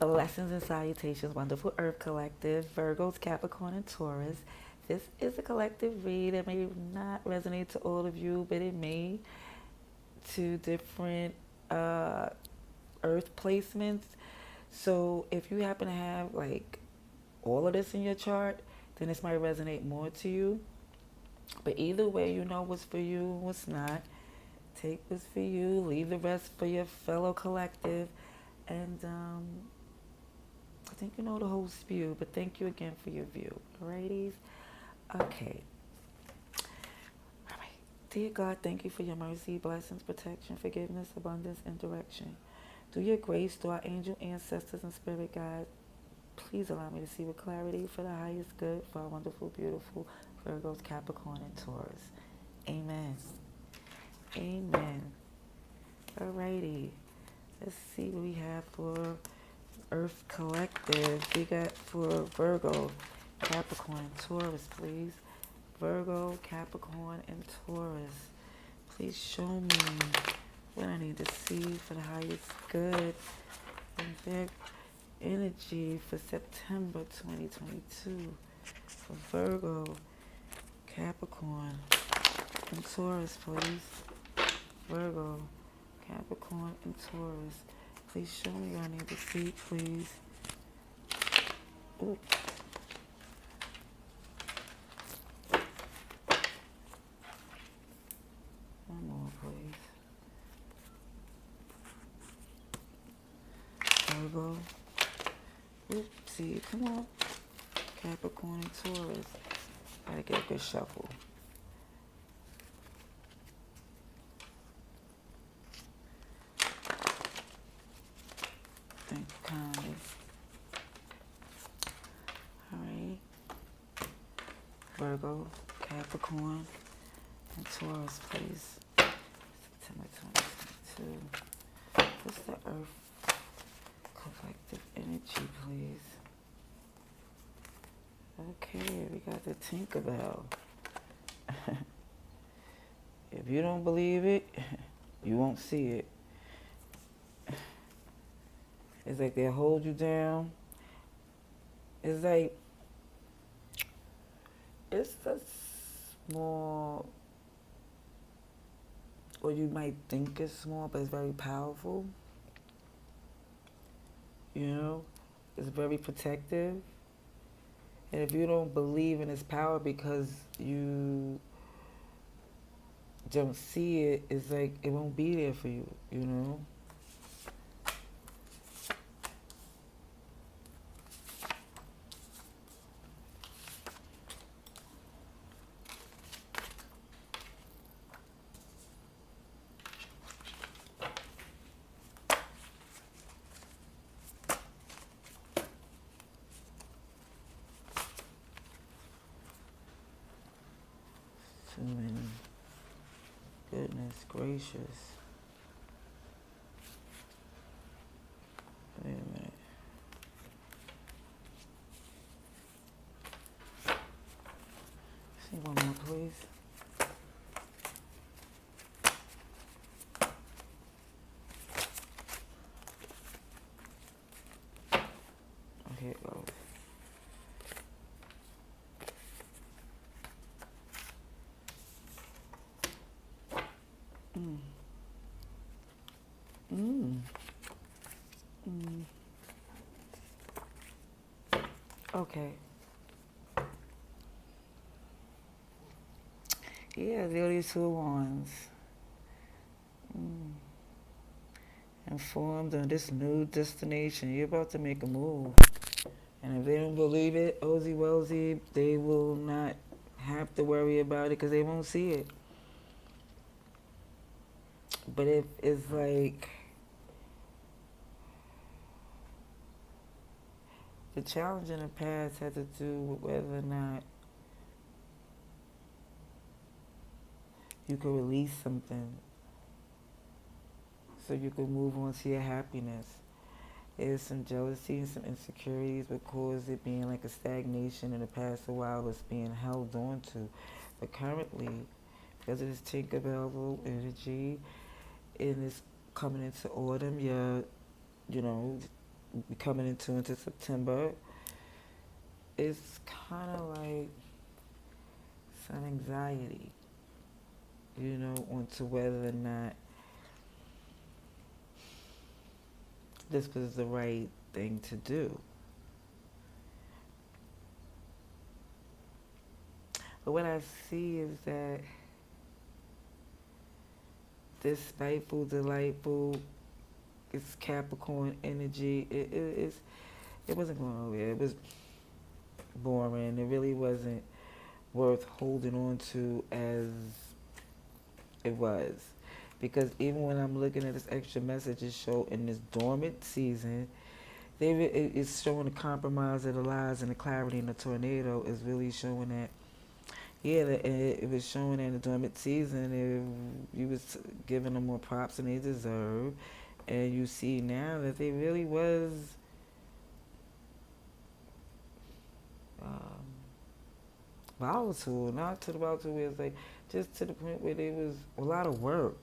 Blessings and salutations, wonderful Earth Collective, Virgos, Capricorn, and Taurus. This is a collective read. It may not resonate to all of you, but it may to different uh, Earth placements. So if you happen to have like all of this in your chart, then this might resonate more to you. But either way, you know what's for you, what's not. Take what's for you, leave the rest for your fellow collective, and I think you know the whole spew, but thank you again for your view. Alrighties? Okay. Alright. Dear God, thank you for your mercy, blessings, protection, forgiveness, abundance, and direction. Through your grace, through our angel ancestors and spirit guides, please allow me to see with clarity for the highest good for our wonderful, beautiful Virgos, Capricorn, and Taurus. Amen. Amen. Alrighty. Let's see what we have for Earth Collective. We got for Virgo, Capricorn, and Taurus, please. Virgo, Capricorn, and Taurus. Please show me what I need to see for the highest good and their energy for September 2022. For Virgo, Capricorn, and Taurus, please. Virgo, Capricorn, and Taurus. Please show me what I need to see, please. Ooh. One more, please. Virgo. Oopsie, come on. Capricorn and Taurus. Gotta get a good shuffle. Thank you kindly. Alright. Virgo, Capricorn, and Taurus, please. September 2022. What's the Earth collective energy, please? Okay, we got the Tinkerbell. If you don't believe it, you won't see it. It's like they hold you down. It's like, it's a small, or you might think it's small, but it's very powerful. You know, it's very protective. And if you don't believe in its power because you don't see it, it's like it won't be there for you, you know? Too many. Goodness gracious. Wait a minute. See one more, please. Oh, here it goes. Okay. Yeah, the only two ones. Informed on this new destination. You're about to make a move. And if they don't believe it, Ozy Welsy, they will not have to worry about it because they won't see it. But if it's like, the challenge in the past had to do with whether or not you could release something so you could move on to your happiness. There's some jealousy and some insecurities that cause it being like a stagnation in the past a while it's being held on to. But currently, because of this Tinkerbell energy, and it's coming into autumn, you know, coming into September, it's kind of like some anxiety, onto whether or not this was the right thing to do. But what I see is that this spiteful, delightful, it's Capricorn energy. It wasn't going nowhere. It was boring. It really wasn't worth holding on to as it was. Because even when I'm looking at this extra messages show in this dormant season, it's showing the compromise of the lies and the clarity in the tornado is really showing that, yeah, it was showing that in the dormant season, you was giving them more props than they deserve. And you see now that they really was um, volatile, not to the volatile where it's like, just to the point where there was a lot of work.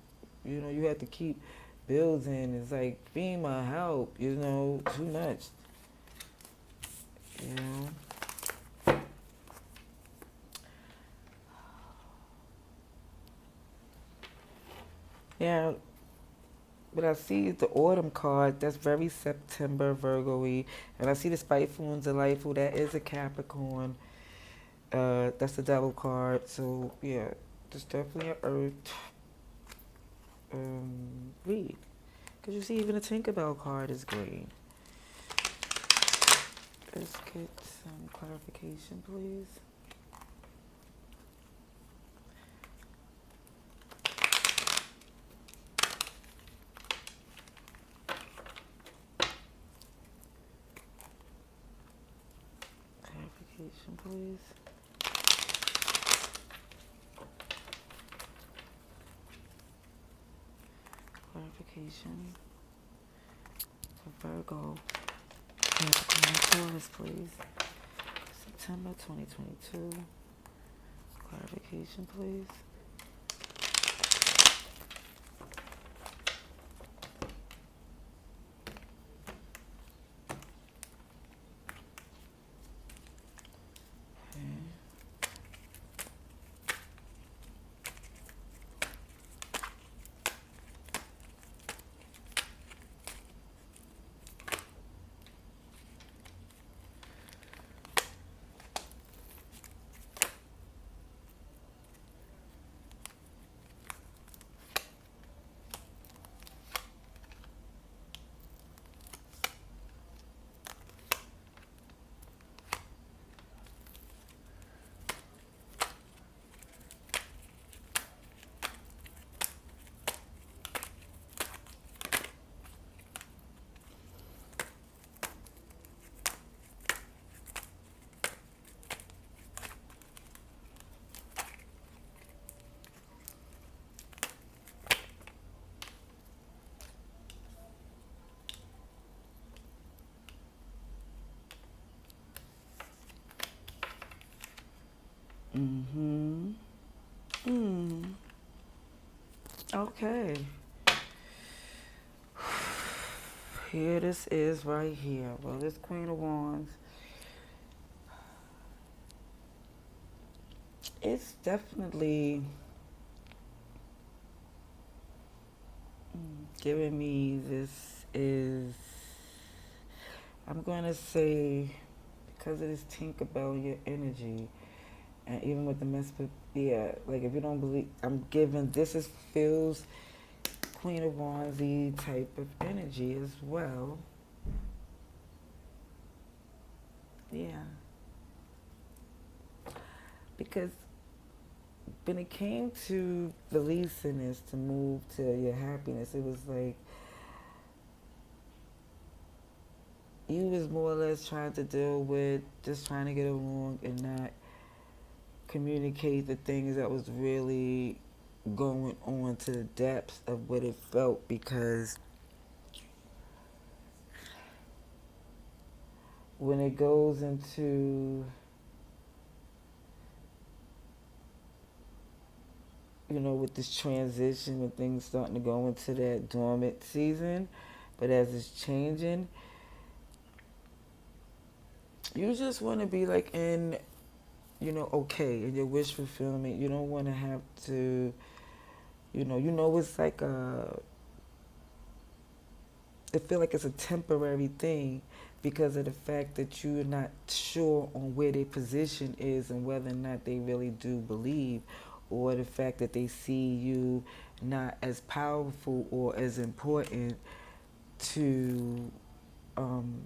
You had to keep building. It's like FEMA help, too much. You know. Yeah, but I see the autumn card. That's very September Virgo-y, and I see the spiteful and delightful. That is a Capricorn. That's the devil card. So yeah, there's definitely an Earth read. Because you see, even the Tinkerbell card is green. Let's get some clarification, please. Clarification, please. Clarification for Virgo, Capricorn, Taurus, please. September 2022. Clarification, please. Mm-hmm. Okay. Here this is right here. Well, this Queen of Wands. It's definitely giving me this is, I'm going to say, because of this Tinkerbell, your energy, and even with the mess, yeah, like if you don't believe, I'm giving, this is feels Queen of Wands-y type of energy as well. Yeah. Because when it came to releasing this to move to your happiness, it was like you was more or less trying to deal with just trying to get along and not communicate the things that was really going on to the depths of what it felt, because when it goes into, with this transition, when things starting to go into that dormant season, but as it's changing, you just want to be like in, okay, in your wish fulfillment. You don't want to have to, it's like I feel like it's a temporary thing because of the fact that you're not sure on where their position is and whether or not they really do believe, or the fact that they see you not as powerful or as important to um,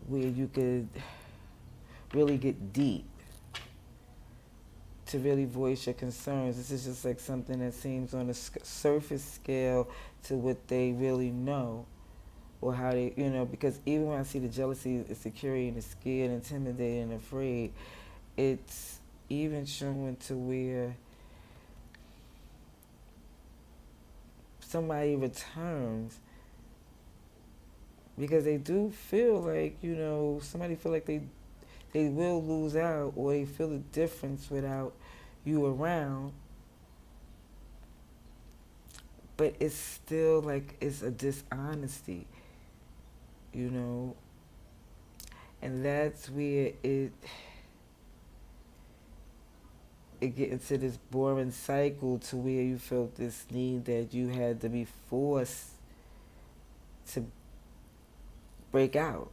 where you could really get deep to really voice your concerns. This is just like something that seems on a surface scale to what they really know, or how they, because even when I see the jealousy, insecurity, and the scared, intimidated, and afraid, it's even showing to where somebody returns because they do feel like, somebody feel like they will lose out, or they feel the difference without you around. But it's still like it's a dishonesty, and that's where it get into this boring cycle to where you felt this need that you had to be forced to break out,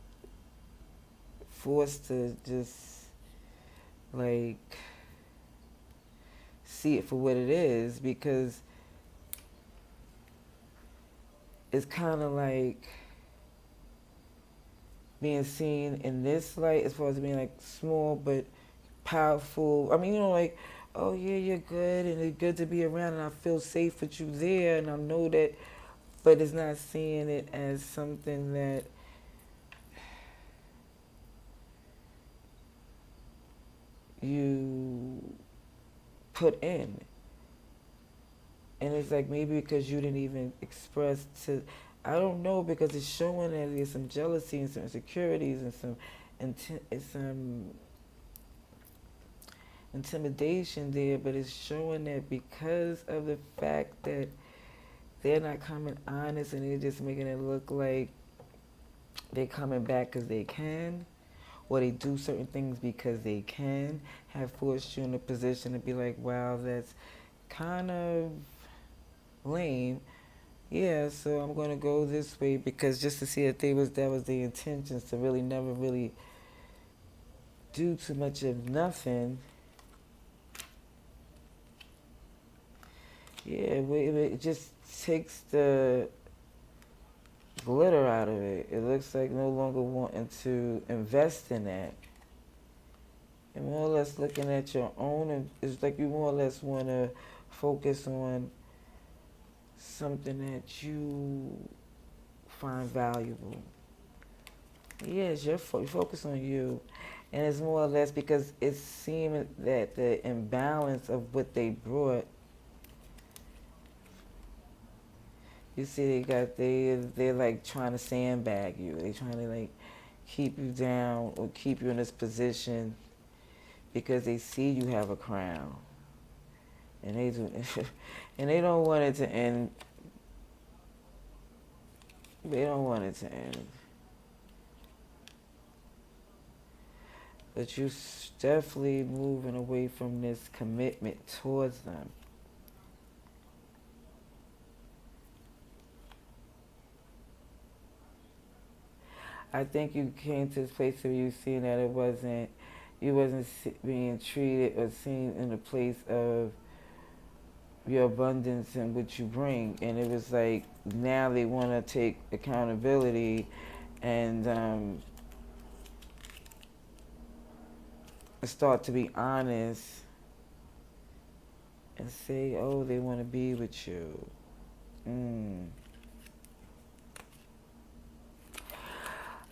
forced to just like see it for what it is, because it's kind of like being seen in this light as far as being like small but powerful. I mean, like, oh yeah, you're good and it's good to be around and I feel safe with you there and I know that, but it's not seeing it as something that you put in. And it's like maybe because you didn't even express to, I don't know, because it's showing that there's some jealousy and some insecurities and some intimidation there, but it's showing that because of the fact that they're not coming honest and they're just making it look like they're coming back because they can, or they do certain things because they can, have forced you in a position to be like, wow, that's kind of lame. Yeah, so I'm gonna go this way because just to see that was the intentions, to really never really do too much of nothing. Yeah, it just takes the glitter out of it. It looks like no longer wanting to invest in that. And more or less looking at your own, and it's like you more or less want to focus on something that you find valuable. Yes, you focus on you. And it's more or less because it seemed that the imbalance of what they brought, you see they're like trying to sandbag you. They're trying to like keep you down or keep you in this position because they see you have a crown. And they do and they don't want it to end. They don't want it to end. But you're definitely moving away from this commitment towards them. I think you came to this place where you seen that you wasn't being treated or seen in the place of your abundance and what you bring, and it was like now they want to take accountability and start to be honest and say, oh, they want to be with you. And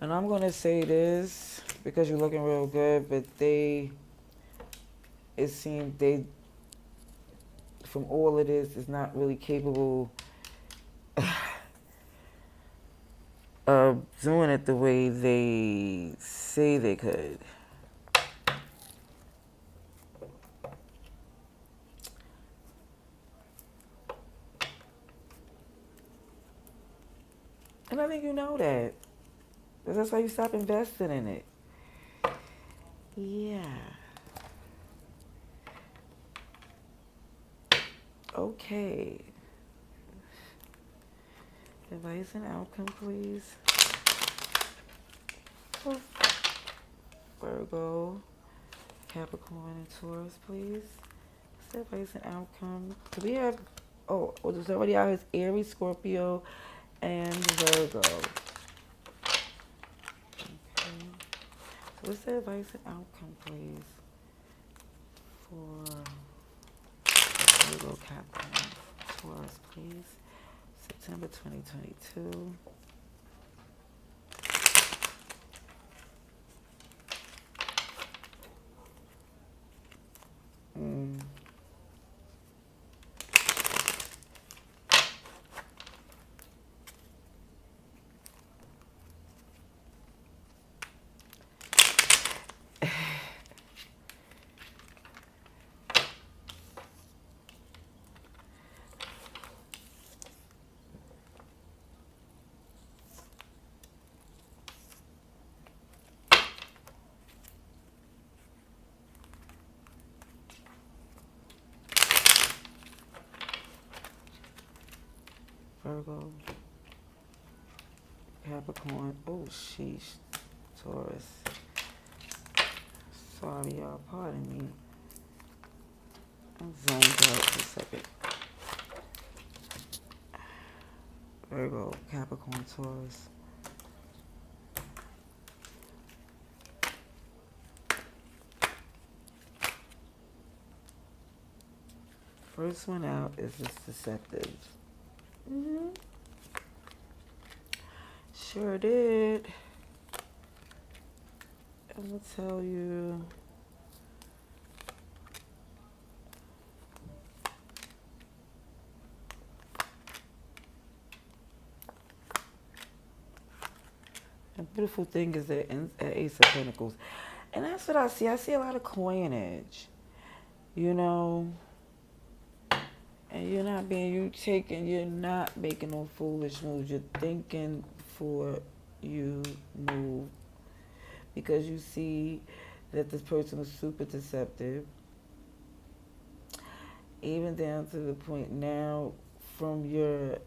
I'm going to say this because you're looking real good, but it seems they, from all of this, is not really capable of doing it the way they say they could. And I think you know that. That's why you stop investing in it. Yeah. Okay. Advice and outcome, please. For Virgo, Capricorn, and Taurus, please. What's the advice and outcome? So we have, there's already out is Aries, Scorpio, and Virgo. Okay. So what's the advice and outcome, please? For Virgo, Capricorn, Taurus, please. September 2022. Virgo, Capricorn, oh sheesh, Taurus. Sorry y'all, pardon me. I'm zoned out for a second. Virgo, Capricorn, Taurus. First one out is just deceptive. Sure did. I'm gonna tell you. The beautiful thing is that Ace of Pentacles. And that's what I see. I see a lot of coinage. You know. And you're not making no foolish moves. You're thinking before you move. Because you see that this person is super deceptive. Even down to the point now from your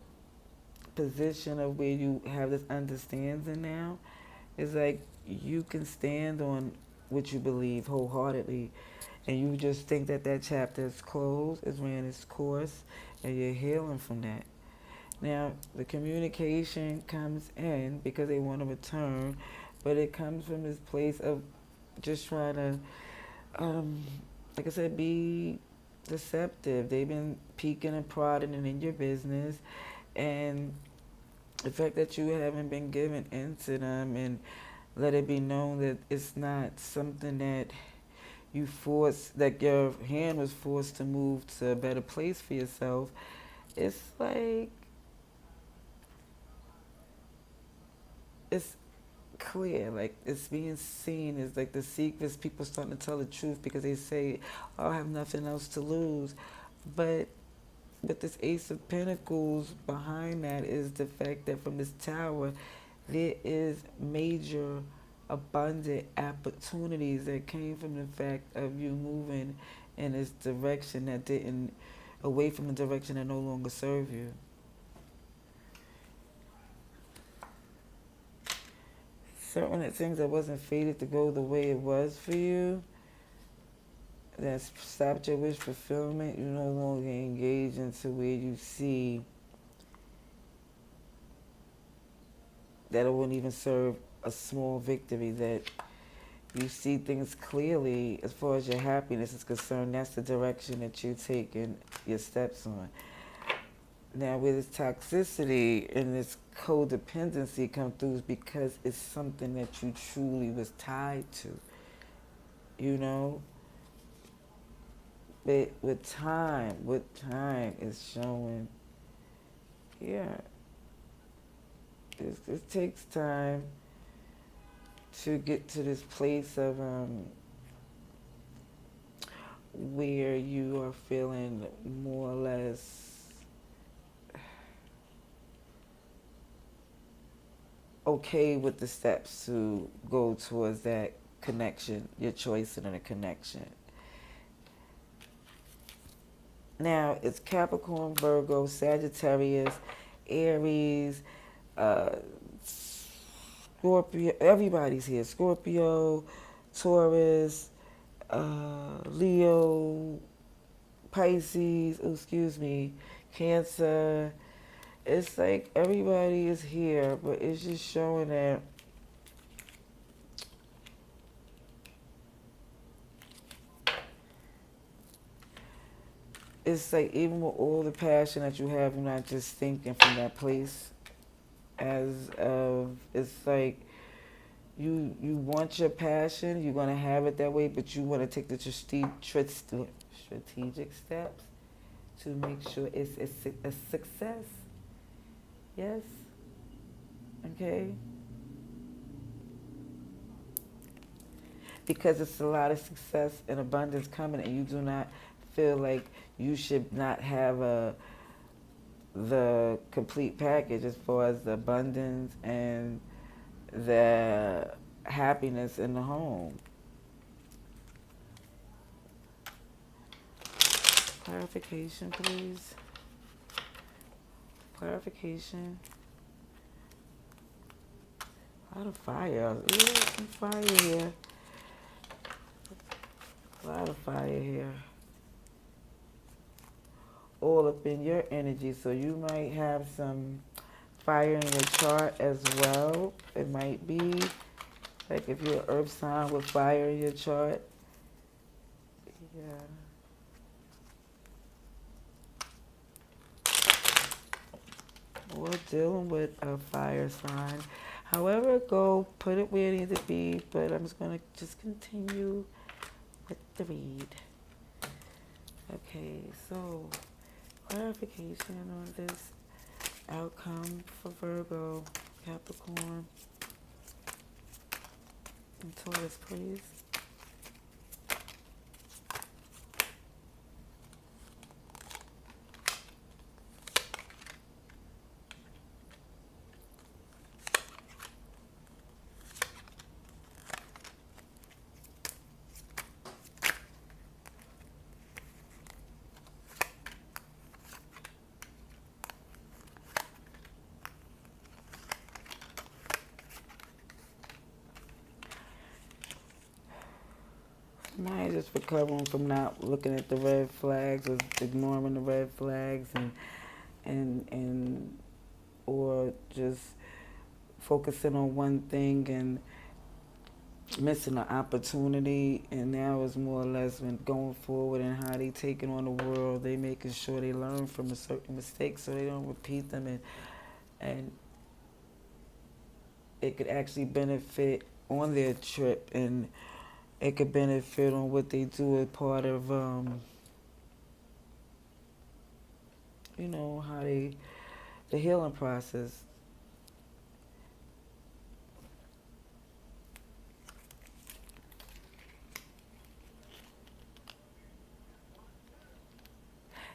position of where you have this understanding now, it's like you can stand on what you believe wholeheartedly, and you just think that that chapter is closed, it's ran its course, and you're healing from that. Now, the communication comes in because they want to return, but it comes from this place of just trying to, like I said, be deceptive. They've been peeking and prodding and in your business, and the fact that you haven't been given into them and let it be known that it's not something that you forced, that your hand was forced to move to a better place for yourself. It's like, it's clear, like it's being seen. It's like the secrets, people starting to tell the truth because they say, oh, I have nothing else to lose. But this Ace of Pentacles behind that is the fact that from this tower, there is major, abundant opportunities that came from the fact of you moving in this direction that didn't, away from the direction that no longer serve you. Certain things that wasn't fated to go the way it was for you, that stopped your wish fulfillment, you no longer engage into where you see that it wouldn't even serve a small victory, that you see things clearly as far as your happiness is concerned. That's the direction that you're taking your steps on. Now, where this toxicity and this codependency come through is because it's something that you truly was tied to, you know? But with time is showing, yeah, it takes time to get to this place of where you are feeling more or less okay with the steps to go towards that connection, your choice in a connection. Now it's Capricorn, Virgo, Sagittarius, Aries, uh, Scorpio. Everybody's here. Scorpio, Taurus, Leo, Pisces. Oh, excuse me, Cancer. It's like everybody is here, but it's just showing that it's like even with all the passion that you have, you're not just thinking from that place. As of it's like you want your passion, you're gonna have it that way, but you want to take the strategic steps to make sure it's a success. Yes. Okay. Because it's a lot of success and abundance coming, and you do not feel like you should not have the complete package as far as the abundance and the happiness in the home. Clarification, please. Clarification. A lot of fire. Yeah, some fire here. A lot of fire here. All up in your energy, so you might have some fire in your chart as well. It might be like if you're an earth sign with fire in your chart. Yeah. Or dealing with a fire sign. However it go, put it where it needs to be, but I'm just going to just continue with the read. Okay, so clarification on this outcome for Virgo, Capricorn, and Taurus, please. Mine just recovering from not looking at the red flags or ignoring the red flags and or just focusing on one thing and missing an opportunity. And now it's more or less when going forward and how they taking on the world, they making sure they learn from a certain mistake so they don't repeat them, and it could actually benefit on their trip, and it could benefit on what they do as part of how the healing process.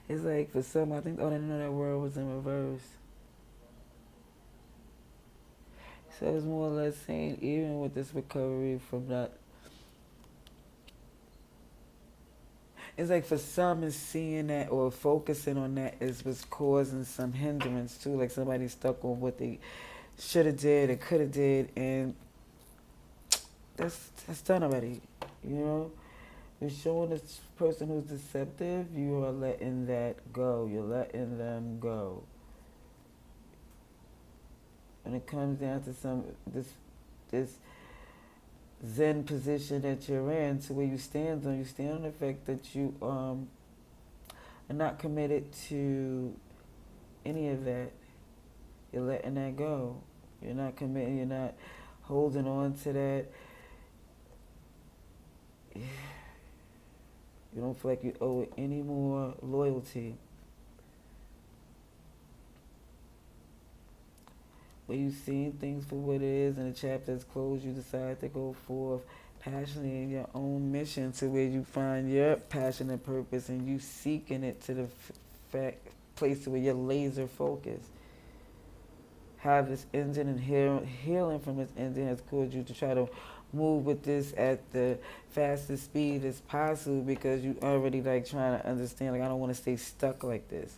It's like for some, I think, oh, I didn't know that word was in reverse. So it's more or less saying, even with this recovery from that, it's like for some, is seeing that or focusing on that is what's causing some hindrance too. Like somebody stuck on what they should have did or could have did, and that's done already. You know, you're showing this person who's deceptive. You are letting that go. You're letting them go. When it comes down to this Zen position that you're in, to where you stand on the fact that you are not committed to any of that. You're letting that go. You're not committing. You're not holding on to that. You don't feel like you owe it any more loyalty. When you've seen things for what it is and the chapter's closed, you decide to go forth passionately in your own mission, to where you find your passion and purpose, and you seeking it to the place where you're laser focused. how this ending and healing from this ending has caused you to try to move with this at the fastest speed as possible, because you already like trying to understand, like, I don't want to stay stuck like this.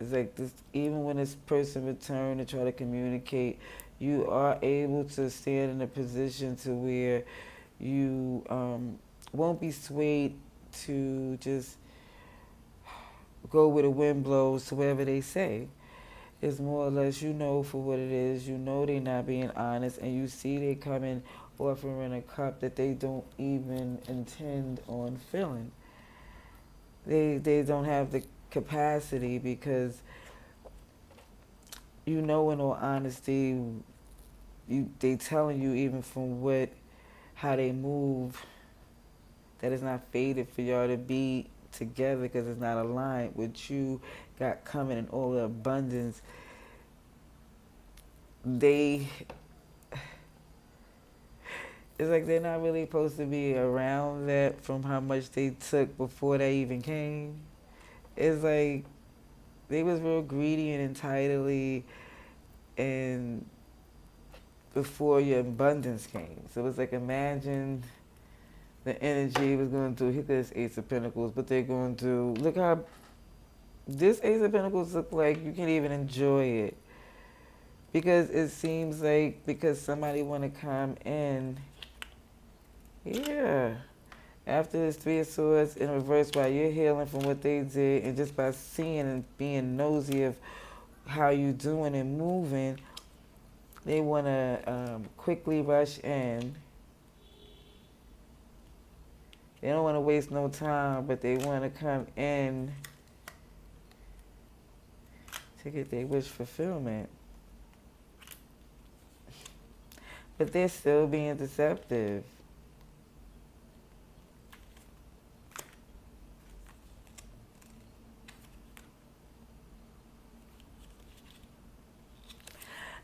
It's like this, even when this person return to try to communicate, you are able to stand in a position to where you won't be swayed to just go where the wind blows to wherever they say. It's more or less, you know, for what it is. You know they're not being honest, and you see they coming offering a cup that they don't even intend on filling. They don't have the capacity, because you know, in all honesty, they telling you, even from how they move, that it's not fated for y'all to be together, because it's not aligned with you got coming in all the abundance. They It's like they're not really supposed to be around that, from how much they took before they even came. It's like they was real greedy and entitled, and before your abundance came. So it's like, imagine the energy was going through. Hit this Ace of Pentacles, but they're going to look how this Ace of Pentacles look like. You can't even enjoy it, because it seems like, because somebody want to come in. Yeah. After this Three of Swords in reverse, while you're healing from what they did, and just by seeing and being nosy of how you doing and moving, they want to quickly rush in. They don't want to waste no time, but they want to come in to get their wish fulfillment. But they're still being deceptive.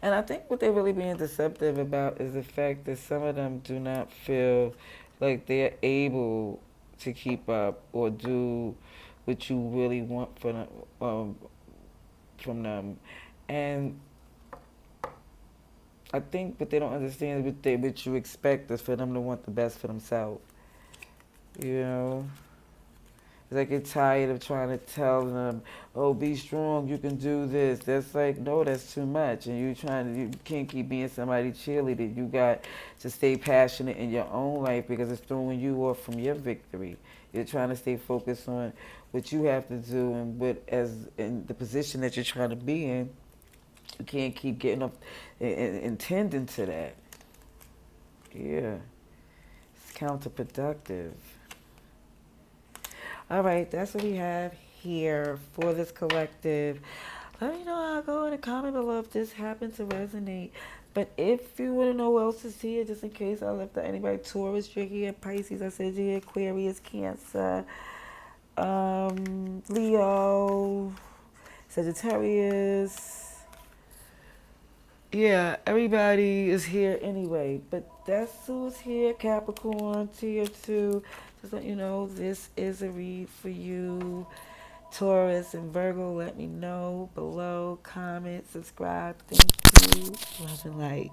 And I think what they're really being deceptive about is the fact that some of them do not feel like they're able to keep up or do what you really want from them. And I think what they don't understand is what you expect is for them to want the best for themselves. You know? It's like you're tired of trying to tell them, oh, be strong, you can do this. That's like, no, that's too much. And you can't keep being somebody cheerleader. You got to stay passionate in your own life, because it's throwing you off from your victory. You're trying to stay focused on what you have to do, and in the position that you're trying to be in. You can't keep getting up and tending to that. Yeah. It's counterproductive. All right, that's what we have here for this collective. Let me know how I go in the comment below if this happened to resonate. But if you want to know what else is here, just in case I left out anybody, Taurus, you're here, Pisces, I said you're here, Aquarius, Cancer, Leo, Sagittarius. Yeah, everybody is here anyway. But that's who's here, Capricorn, tier 2. Just let you know, this is a read for you. Taurus and Virgo, let me know below. Comment, subscribe. Thank you. Love and light.